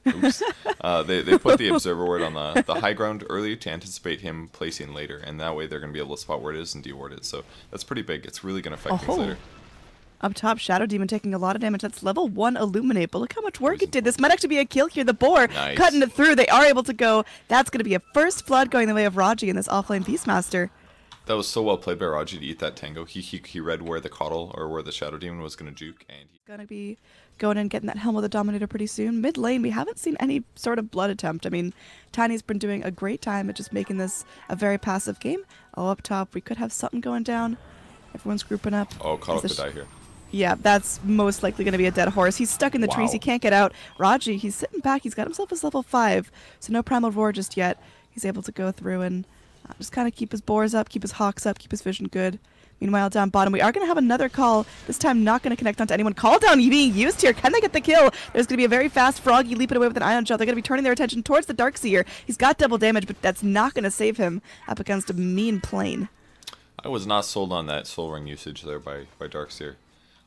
Oops. They put the observer ward on the high ground early to anticipate him placing later, and that way they're going to be able to spot where it is and deward it. So that's pretty big. It's really going to affect things later. Up top, Shadow Demon taking a lot of damage. That's level 1 Illuminate, but look how much work it did. This might actually be a kill here. The boar cutting it through. They are able to go. That's going to be a first flood going the way of Raji in this offlane Beastmaster. That was so well played by Raji to eat that tango. He read where the Coddle or where the Shadow Demon was going to juke, and he's going to be going in getting that helm with the Dominator pretty soon. Mid lane, we haven't seen any sort of blood attempt. I mean, Tiny's been doing a great time at just making this a very passive game. Oh, up top, we could have something going down. Everyone's grouping up. Oh, Coddle could die here. Yeah, that's most likely going to be a dead horse. He's stuck in the trees. He can't get out. Raji, he's sitting back. He's got himself his level 5, so no Primal Roar just yet. He's able to go through and just kind of keep his boars up, keep his hawks up, keep his vision good. Meanwhile, down bottom, we are going to have another call. This time, not going to connect onto anyone. Call down being used here. Can they get the kill? There's going to be a very fast Froggy leaping away with an Ion Shell. They're going to be turning their attention towards the Darkseer. He's got double damage, but that's not going to save him up against a mean plane. I was not sold on that Soul Ring usage there by Darkseer.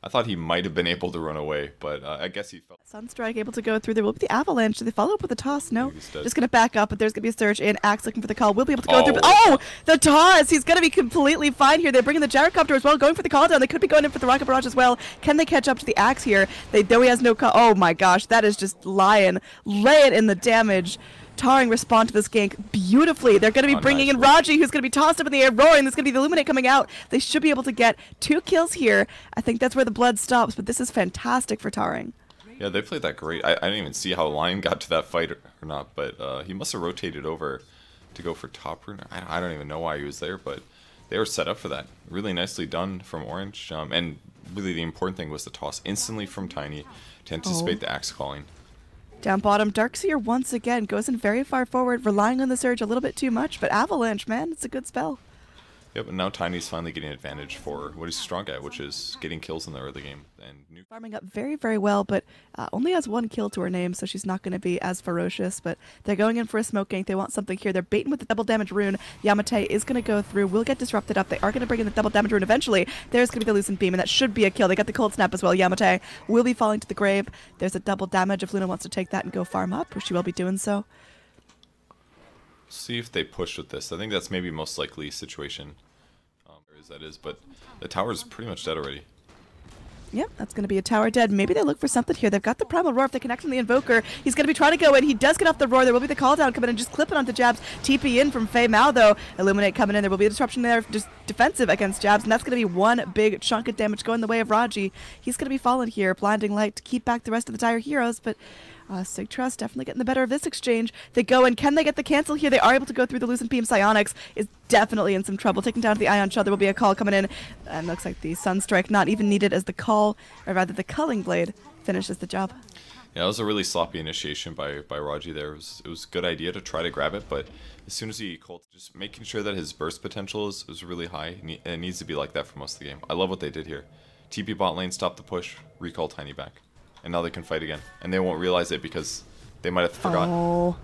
I thought he might have been able to run away, but I guess he felt. Sunstrike able to go through. There will be the Avalanche. Do they follow up with a toss? No. Just going to back up, but there's going to be a surge in. Axe looking for the call. Will be able to go through. But oh, the toss! He's going to be completely fine here. They're bringing the Gyrocopter as well, going for the call down. They could be going in for the Rocket Barrage as well. Can they catch up to the Axe here? Though he has no call. Oh my gosh, that is just laying in the damage. Taring respond to this gank beautifully. They're going to be bringing in Raji, who's going to be tossed up in the air, roaring. There's going to be the Illuminate coming out. They should be able to get 2 kills here. I think that's where the blood stops, but this is fantastic for Taring. Yeah, they played that great. I didn't even see how Lion got to that fight or not, but he must have rotated over to go for top rune. I don't even know why he was there, but they were set up for that. Really nicely done from Orange. And really the important thing was the toss instantly from Tiny to anticipate the Axe calling. Down bottom, Darkseer once again goes in very far forward, relying on the surge a little bit too much, but Avalanche, man, it's a good spell. Yep, and now Tiny's finally getting advantage for what he's strong at, which is getting kills in the early game. And farming up very, very well, but only has 1 kill to her name, so she's not going to be as ferocious, but they're going in for a smoke gank. They want something here. They're baiting with the double damage rune. YamateH is going to go through, will get disrupted up. They are going to bring in the double damage rune eventually. There's going to be the Lucent Beam, and that should be a kill. They got the cold snap as well. YamateH will be falling to the grave. There's a double damage if Luna wants to take that and go farm up, or she will be doing so. See if they push with this. I think that's maybe most likely situation. That is, but the tower's pretty much dead already. Yep, that's going to be a tower dead. Maybe they look for something here. They've got the Primal Roar. If they connect on the Invoker, he's going to be trying to go in. He does get off the Roar. There will be the call down coming in, just clipping onto Jabz. TP in from Fei Mao, though. Illuminate coming in. There will be a disruption there, just defensive against Jabz, and that's going to be 1 big chunk of damage going the way of Raji. He's going to be falling here. Blinding Light to keep back the rest of the Dire heroes, but SiG.Trust definitely getting the better of this exchange. They go in. Can they get the cancel here? They are able to go through the Lucent Beam. Psionics is definitely in some trouble. Taking down to the Ion Shell. There will be a call coming in. And looks like the Sunstrike not even needed as the call, or rather the Culling Blade, finishes the job. Yeah, it was a really sloppy initiation by Raji there. It was a good idea to try to grab it, but as soon as he called, just making sure that his burst potential is really high. And it needs to be like that for most of the game. I love what they did here. TP bot lane, stop the push, recall Tiny back. And now they can fight again. And they won't realize it because they might have forgotten. Oh.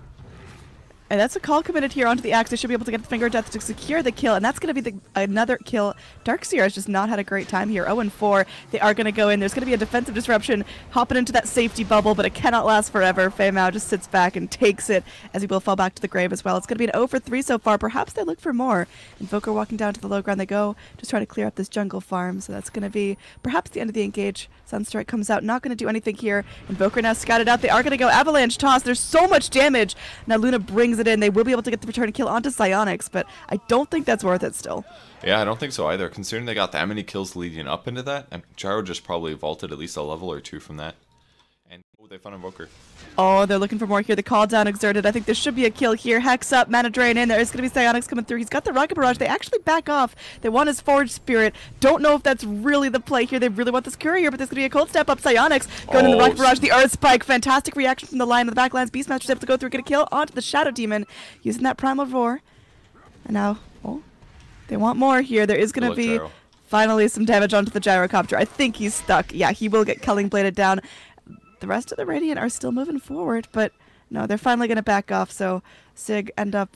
And that's a call committed here onto the Axe. They should be able to get the Finger of Death to secure the kill. And that's going to be another kill. Darkseer has just not had a great time here. 0-4. They are going to go in. There's going to be a defensive disruption hopping into that safety bubble, but it cannot last forever. Fei Mao just sits back and takes it as he will fall back to the grave as well. It's going to be an 0-3 so far. Perhaps they look for more. Invoker walking down to the low ground. They go just try to clear up this jungle farm. So that's going to be perhaps the end of the engage. Sunstrike comes out. Not going to do anything here. Invoker now scouted out. They are going to go Avalanche Toss. There's so much damage. Now Luna brings it in. They will be able to get the return kill onto Psionics, but I don't think that's worth it still. Yeah, I don't think so either. Considering they got that many kills leading up into that, and Gyro just probably vaulted at least a level or 2 from that. And oh, they found Invoker. Oh, they're looking for more here. The call down exerted. I think there should be a kill here. Hex up, Mana Drain in. There is going to be Psionics coming through. He's got the Rocket Barrage. They actually back off. They want his Forge Spirit. Don't know if that's really the play here. They really want this Courier, but there's going to be a cold step up. Psionics going in the Rocket Barrage. The Earth Spike. Fantastic reaction from the line of the backlines. Beastmaster's able to go through, get a kill onto the Shadow Demon using that Primal Roar. And now, they want more here. There is going to be finally some damage onto the Gyrocopter. I think he's stuck. Yeah, he will get Culling Bladed down. The rest of the Radiant are still moving forward, but no, they're finally going to back off, so SiG end up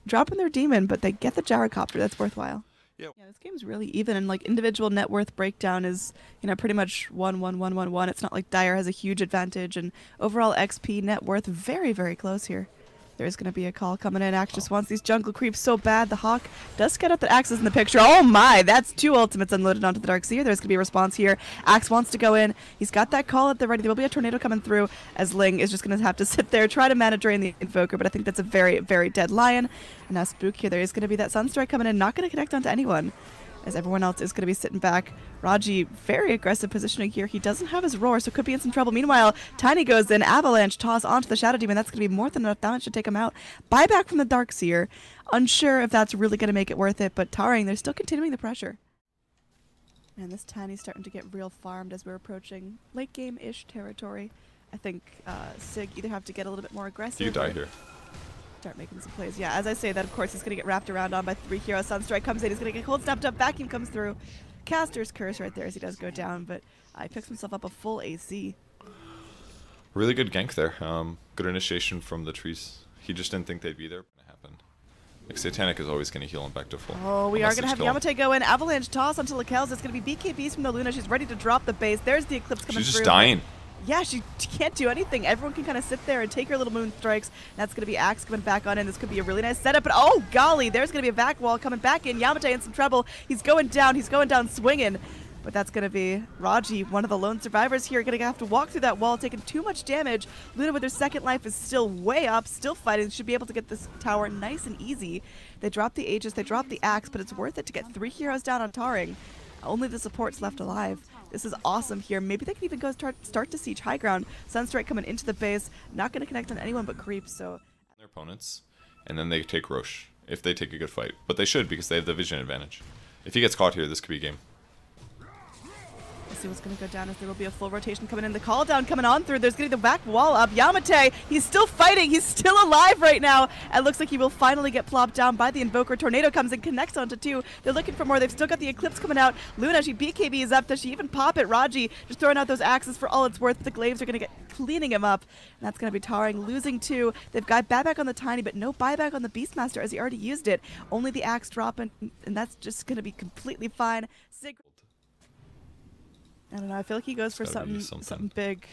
dropping their Demon, but they get the Gyrocopter. That's worthwhile. Yeah, this game's really even, and like individual net worth breakdown is, pretty much 1-1-1-1-1. It's not like Dire has a huge advantage, and overall XP net worth very, very close here. There's going to be a call coming in. Axe just wants these jungle creeps so bad. The Hawk does get out that Axe is in the picture. Oh my, that's 2 ultimates unloaded onto the Darkseer. There's going to be a response here. Axe wants to go in. He's got that call at the ready. There will be a tornado coming through as Ling is just going to have to sit there, try to mana drain the Invoker, but I think that's a very, very dead Lion. And now Spook here. There is going to be that Sunstrike coming in, not going to connect onto anyone, as everyone else is going to be sitting back. Raji, very aggressive positioning here. He doesn't have his roar, so could be in some trouble. Meanwhile, Tiny goes in, avalanche toss onto the Shadow Demon. That's going to be more than enough damage to take him out. Buyback from the Darkseer. Unsure if that's really going to make it worth it, but Taring, they're still continuing the pressure. Man, this Tiny's starting to get real farmed as we're approaching late game-ish territory. I think SiG either have to get a little bit more aggressive. You die here. Start making some plays. Yeah, as I say that, of course, he's going to get wrapped around on by 3 heroes. Sunstrike comes in. He's going to get cold snapped up. Vacuum comes through. Caster's Curse right there as he does go down, but he picks himself up a full AC. Really good gank there. Good initiation from the trees. He just didn't think they'd be there. It happened. Like Satanic is always going to heal him back to full. Oh, we are going to have YamateH go in. Avalanche toss onto Lakel's. It's going to be BKBs from the Luna. She's ready to drop the base. There's the Eclipse coming through. She's just dying. Yeah, she can't do anything. Everyone can kind of sit there and take her little moon strikes. That's going to be Axe coming back on in. This could be a really nice setup. But oh, golly, there's going to be a vac wall coming back in. YamateH in some trouble. He's going down. He's going down swinging. But that's going to be Raji, one of the lone survivors here, going to have to walk through that wall, taking too much damage. Luna with her second life is still way up, still fighting. Should be able to get this tower nice and easy. They drop the Aegis, they drop the Axe, but it's worth it to get 3 heroes down on Taring. Only the support's left alive. This is awesome here. Maybe they can even go start to siege high ground. Sunstrike coming into the base. Not going to connect on anyone but creeps, so... Their opponents, and then they take Roche, if they take a good fight. But they should, because they have the vision advantage. If he gets caught here, this could be a game. Let's see what's going to go down as there will be a full rotation coming in. The call down coming on through. There's going to be the back wall up. YamateH, he's still fighting. He's still alive right now. It looks like he will finally get plopped down by the Invoker. Tornado comes and connects onto 2. They're looking for more. They've still got the Eclipse coming out. Luna, she BKB is up. Does she even pop it? Raji just throwing out those axes for all it's worth. The Glaives are going to get cleaning him up. And that's going to be Taring losing 2. They've got buyback on the Tiny, but no buyback on the Beastmaster as he already used it. Only the Axe dropping, and that's just going to be completely fine. SiG, I don't know. I feel like he goes for something big.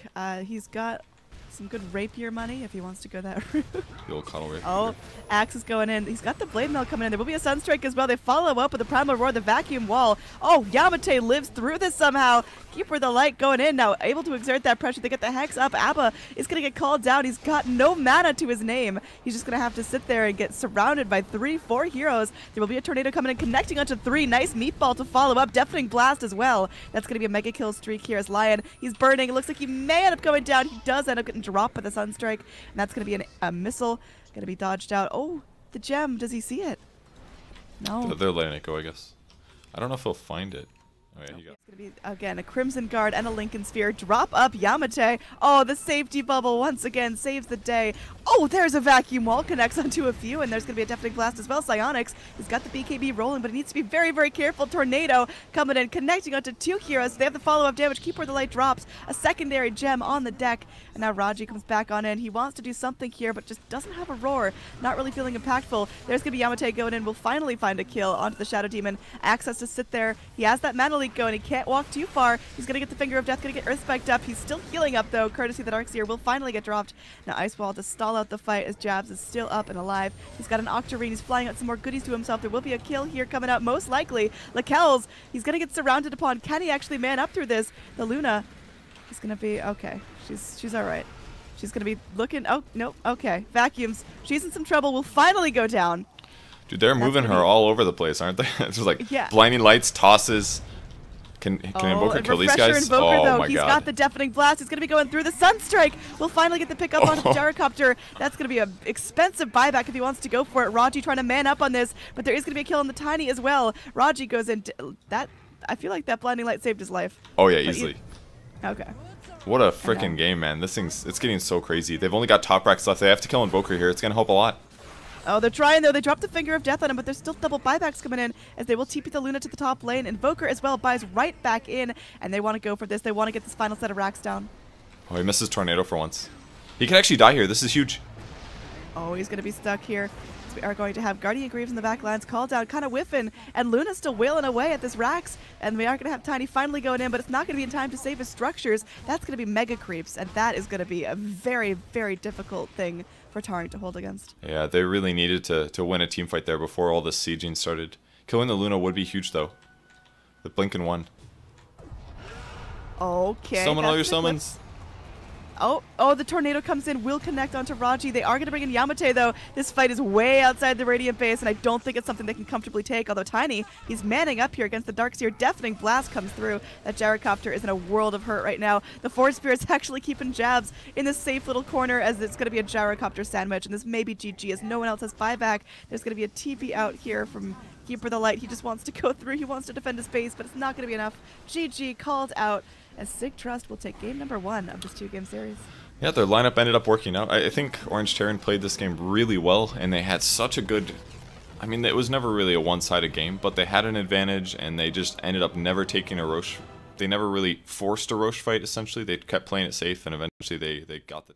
He's got some good rapier money if he wants to go that route. The old cuddle rapier. Oh, Axe is going in. He's got the blade mail coming in. There will be a Sunstrike as well. They follow up with the Primal Roar, the vacuum wall. Oh, YamateH lives through this somehow. Keeper the Light going in now, able to exert that pressure. They get the Hex up. Abba is going to get called down. He's got no mana to his name. He's just going to have to sit there and get surrounded by 3-4 heroes. There will be a Tornado coming in, connecting onto 3. Nice meatball to follow up. Deafening Blast as well. That's going to be a mega kill streak here as Lion. He's burning. It looks like he may end up going down. He does end up getting dropped by the Sunstrike. And that's going to be a missile. Going to be dodged out. Oh, the gem. Does he see it? No. They're letting it go, I guess. I don't know if he'll find it. Oh, yeah, he got it's going to be, again, a Crimson Guard and a Lincoln Sphere. Drop up YamateH. Oh, the safety bubble once again saves the day. Oh, there's a vacuum wall. Connects onto a few, and there's going to be a Deafening Blast as well. Psionics has got the BKB rolling, but he needs to be very, very careful. Tornado coming in, connecting onto 2 heroes. They have the follow-up damage. Keeper of the Light drops. A secondary gem on the deck. And now Raji comes back on in. He wants to do something here, but just doesn't have a roar. Not really feeling impactful. There's going to be YamateH going in. Will finally find a kill onto the Shadow Demon. Access to sit there. He has that mana leak going. He can't walk too far. He's going to get the Finger of Death. Going to get Earth Spiked up. He's still healing up, though, courtesy of the Darkseer. Will finally get dropped. Now Ice Wall to stall out the fight as Jabz is still up and alive. He's got an Octarine. He's flying out some more goodies to himself. There will be a kill here coming out, most likely. Lakel's, he's going to get surrounded upon. Can he actually man up through this? The Luna is going to be okay. She's all right. She's going to be looking. Oh, no. Okay. Vacuums. She's in some trouble. Will finally go down. Dude, they're moving her all over the place, aren't they? It's just like blinding lights, tosses. Can Invoker kill these guys? Invoker, though. He's got the Deafening Blast. He's going to be going through the Sunstrike. We'll finally get the pick up onto the Gyrocopter. That's going to be an expensive buyback if he wants to go for it. Raji trying to man up on this, but there is going to be a kill on the Tiny as well. Raji goes in. I feel like that Blinding Light saved his life. Oh, yeah, easily. Okay. What a freaking game, man. This thing's, it's getting so crazy. They've only got top racks left. They have to kill Invoker here. It's going to help a lot. Oh, they're trying, though. They dropped the Finger of Death on him, but there's still double buybacks coming in as they will TP the Luna to the top lane. Invoker as well buys right back in, and they want to go for this. They want to get this final set of racks down. Oh, he misses Tornado for once. He can actually die here. This is huge. Oh, he's going to be stuck here. So we are going to have Guardian Greaves in the back lines called down, kind of whiffing, and Luna's still wailing away at this Rax, and we are going to have Tiny finally going in, but it's not going to be in time to save his structures. That's going to be Mega Creeps, and that is going to be a very, very difficult thing for Taring to hold against. Yeah, they really needed to win a team fight there before all the sieging started. Killing the Luna would be huge, though. The Blinken won. Okay. Summon all your summons. Oh, the tornado comes in, will connect onto Raji. They are going to bring in YamateH, though. This fight is way outside the Radiant base, and I don't think it's something they can comfortably take, although Tiny, he's manning up here against the Darkseer. Deafening Blast comes through. That Gyrocopter is in a world of hurt right now. The Forge Spirit's actually keeping Jabz in this safe little corner, as it's going to be a Gyrocopter sandwich, and this may be GG, as no one else has buyback. There's going to be a TP out here from Keeper the Light. He just wants to go through. He wants to defend his base, but it's not going to be enough. GG called out, as SiG Trust will take game number 1 of this 2-game series. Yeah, their lineup ended up working out. I think Orange.Taring played this game really well, and they had such a good... I mean, it was never really a one-sided game, but they had an advantage, and they just ended up never taking a Roche. They never really forced a Roche fight, essentially. They kept playing it safe, and eventually they got the...